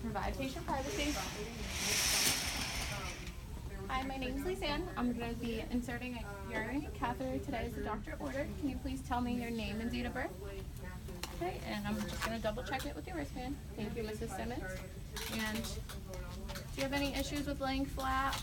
provide patient privacy. Hi, my name is Lisa Ann. I'm going to be inserting a urinary catheter today as the doctor ordered. Can you please tell me your name and date of birth? Okay, and I'm just going to double check it with your wristband. Thank you, Mrs. Simmons. And do you have any issues with laying flat?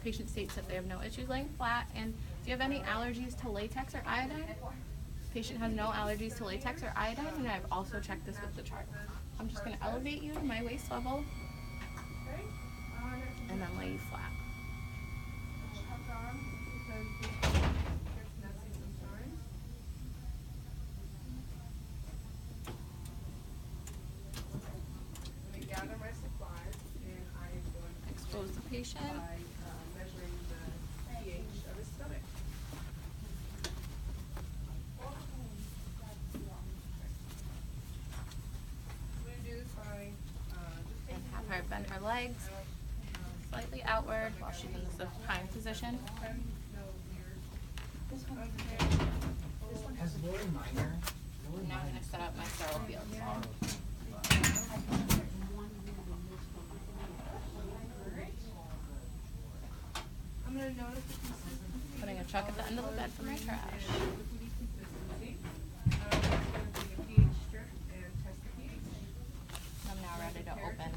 Patient states that they have no issues laying flat. And do you have any allergies to latex or iodine? Patient has no allergies to latex or iodine, and I've also checked this with the chart. I'm just going to elevate you to my waist level and then lay you flat. Gather my supplies, and I am going to Expose the patient. by measuring the pH of his stomach. I'm going to do this by just And taking have her bend her legs slightly outward while she's in the supine position. 10 milliliters. Okay. Has Lori Minor? Now I'm going to set up my sterile field. I'm going to notice the consistency. Putting a chuck at the end of the bed for my trash. Consistency. I'm going to take a pH strip and test the pH. I'm now ready to open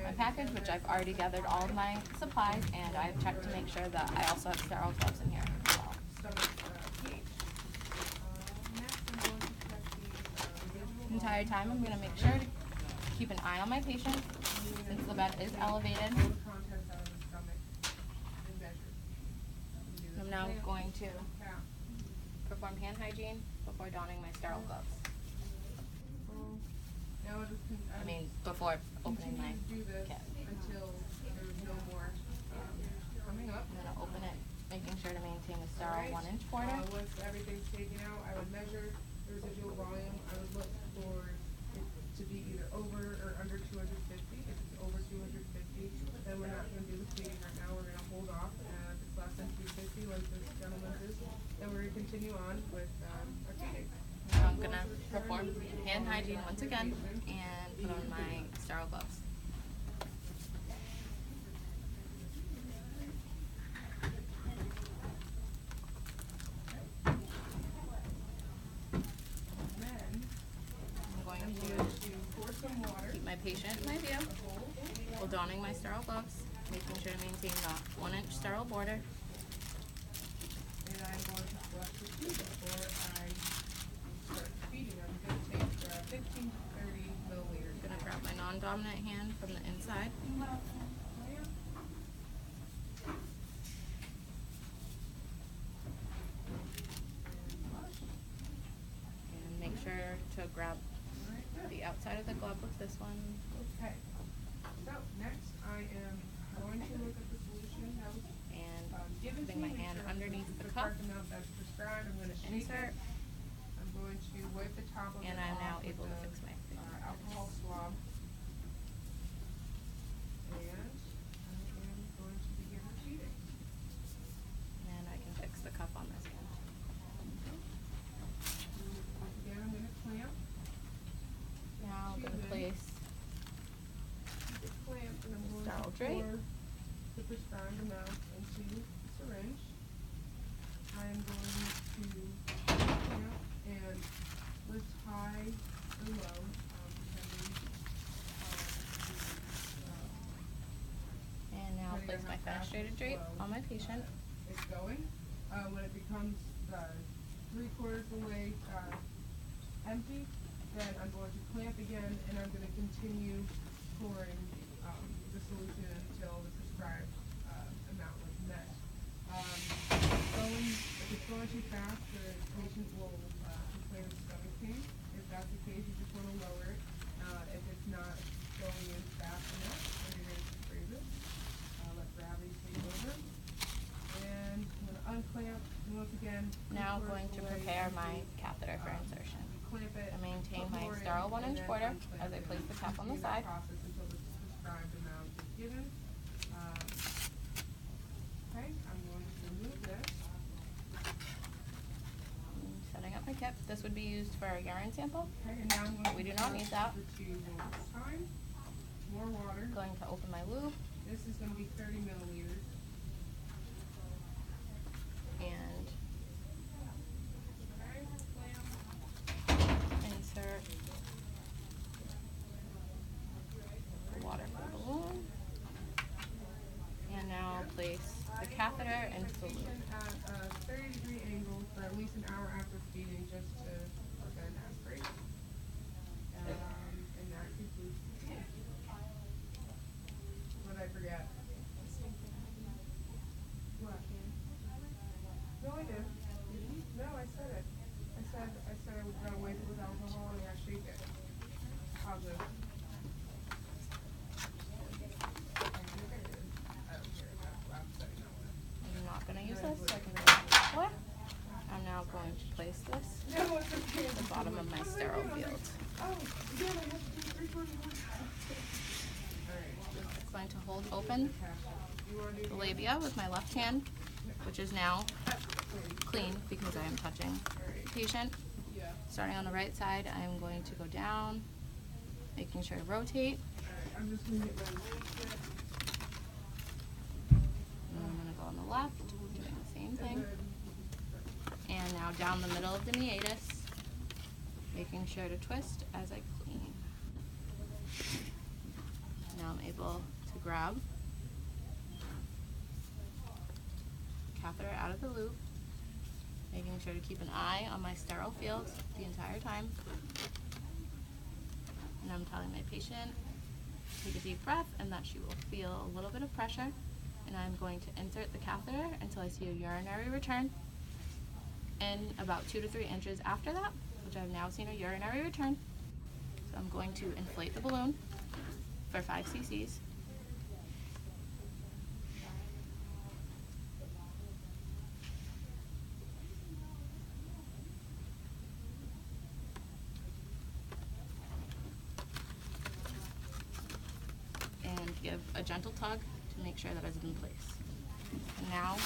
my package, which I've already gathered all of my supplies, and I've checked to make sure that I also have sterile gloves in here as well. Stomach pH. Next, I'm going to check the visual The entire time I'm going to make sure to keep an eye on my patient since the bed is elevated. contents out of the stomach and measure. I'm now going to perform hand hygiene before donning my sterile gloves. Now I'll just I mean, before opening my continue to do this kit. until there's no more coming up. I'm going to open it, making sure to maintain a sterile 1-inch border. Once everything's taken out, I would measure the residual volume. I would look for it to be either over or under 250. If it's over 250, then we're not going to do the feeding right now. We're going to hold off. If it's less than 250, like this gentleman is, then we're going to continue on with our feeding. Now I'm going to perform hand hygiene once again and put on my sterile gloves. Then I'm going I'm to going to pour some water. keep my patient in my view while donning my sterile gloves, making sure to maintain the 1-inch sterile border. And I'm going to flush the tube before I start feeding. I'm going to take 15 to 30 milliliters. I'm going to grab my non-dominant hand from the inside. And make sure to grab the outside of the glove with this one. Okay. So next I am going to look at the solution that was And given to putting me. my Make hand sure underneath it's the the cup. correct amount that's prescribed. I'm going to shake Insert. it. I'm going to wipe the top of And it I'm off now with able to the, fix my fingers. alcohol swab. And I am going to begin the feeding. And I can fix the cup on this hand. Again, I'm going to clamp. Now I'm going to place The clamp, and I'm going sterile to drape. pour the prescribed amount into the syringe. I am going to clamp and lift high or low, depending And now depending place on my how fast fenestrated or drape slow on my patient. it's going. When it becomes 3/4 the way empty, then I'm going to clamp again, and I'm going to continue pouring the solution until the prescribed amount was met. If it's going too fast, the patient will complain of stomach pain. If that's the case, you just want to lower it. If it's not going in fast enough, then you're going to freeze it. Let gravity take over. And I'm going to unclamp, and once again, Now I'm 3/4 going to the way prepare empty. my catheter for insertion. Clamp it, I maintain put my more in, sterile and 1-inch then border unclamp as I it. place the cap on the Continue that side. process until the prescribed amount is given. Okay, I'm going to remove this. Setting up my kit. This would be used for a urine sample. Okay, and now I'm going We to do not flush need that. the tube one more time. more water. Going to open my loop This is gonna be 30 milliliters. and insert the water for the balloon. And now place the catheter into the loop. At a 30-degree angle for at least an hour after feeding, just to prevent aspiration. And that concludes the feeding. What did I forget? What? No, I did. No, I said it. I said I was gonna wipe it with alcohol and I gotta shake it. Positive. I'm not going to use this, so I can move it this way. I'm now going to place this No, it's okay. at the bottom of my sterile field. Oh, yeah, I have to do 3/4. I'm going to hold open the labia with my left hand, which is now clean because I am touching the patient. Starting on the right side, I am going to go down, making sure to rotate. I'm just gonna get my weight set. And I'm going to go on the left, doing the same thing. And now down the middle of the meatus, making sure to twist as I clean. Now I'm able to grab catheter out of the loop, making sure to keep an eye on my sterile field the entire time. And I'm telling my patient, take a deep breath and that she will feel a little bit of pressure. And I'm going to insert the catheter until I see a urinary return. And about 2 to 3 inches after that, which I've now seen a urinary return, so I'm going to inflate the balloon for 5 cc's. And give a gentle tug to make sure that it's in place. And now,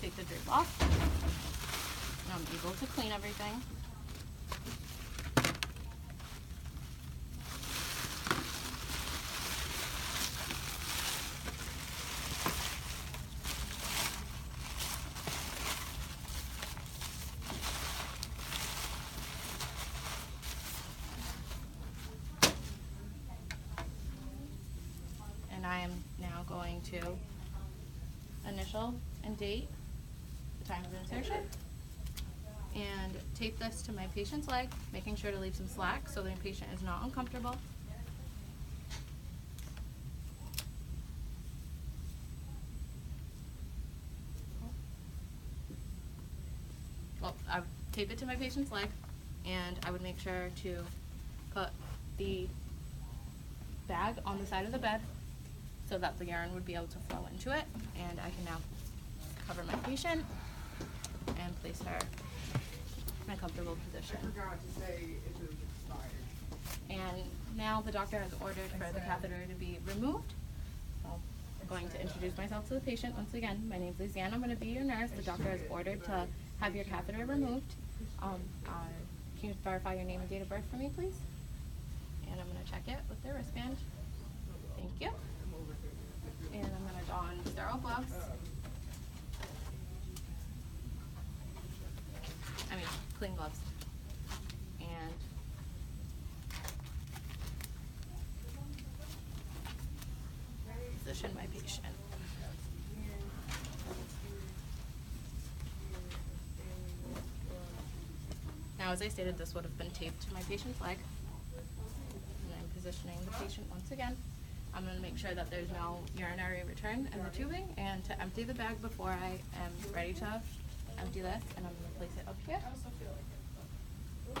take the drape off, and I'm able to clean everything. And I am now going to initial and date the time of insertion and tape this to my patient's leg, making sure to leave some slack so the patient is not uncomfortable. Well, I tape it to my patient's leg, and I would make sure to put the bag on the side of the bed so that the urine would be able to flow into it. And I can now cover my patient and place her in a comfortable position. I forgot to say it was expired. And now the doctor has ordered for the catheter to be removed. So I'm going to introduce myself to the patient once again. My name is Lizanne. I'm going to be your nurse. The doctor has ordered to have your catheter removed. Can you verify your name and date of birth for me, please? And I'm going to check it with the wristband. Thank you. And I'm going to don sterile gloves. I mean, clean gloves. And position my patient. Now, as I stated, this would have been taped to my patient's leg. And I'm positioning the patient once again. I'm going to make sure that there's no urinary return in the tubing, and to empty the bag before I am ready to empty this, and I'm going to place it up here. The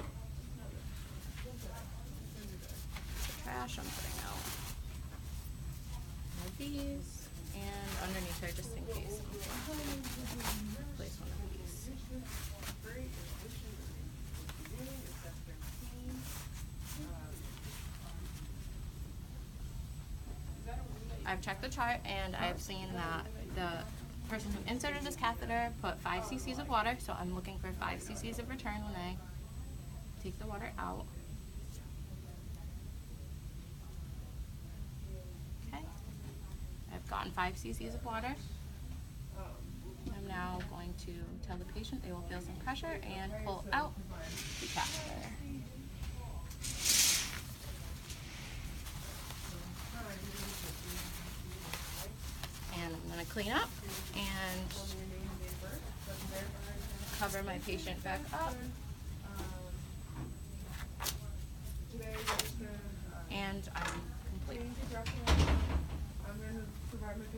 trash I'm putting out. One of these, and underneath there, just in case. Place one of these. I've checked the chart, and I've seen that the person who inserted this catheter put 5 cc's of water, so I'm looking for 5 cc's of return when I take the water out. 5 cc's of water. I'm now going to tell the patient they will feel some pressure and pull out the catheter. And I'm going to clean up and cover my patient back up. And I'm complete. I'm going to provide my patient